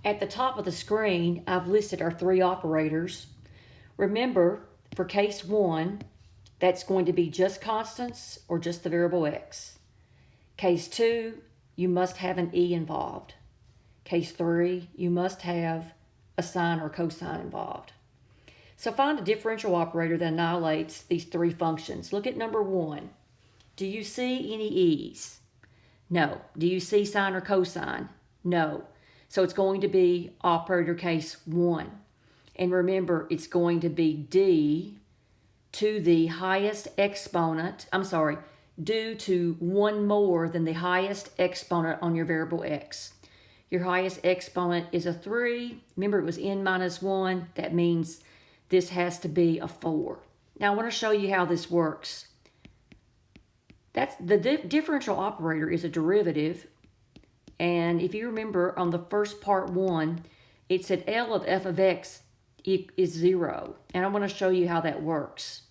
At the top of the screen, I've listed our three operators. Remember, for case 1, that's going to be just constants or just the variable x. Case 2, you must have an e involved. Case 3, you must have a sine or cosine involved. So find a differential operator that annihilates these three functions. Look at number 1. Do you see any e's? No. Do you see sine or cosine? No. So it's going to be operator case 1. And remember, it's going to be d to the highest exponent, due to one more than the highest exponent on your variable x. Your highest exponent is a 3. Remember, it was n minus 1. That means this has to be a 4. Now, I want to show you how this works. That's the differential operator is a derivative. And if you remember on the first part 1, it said L of f of x is 0. And I want to show you how that works.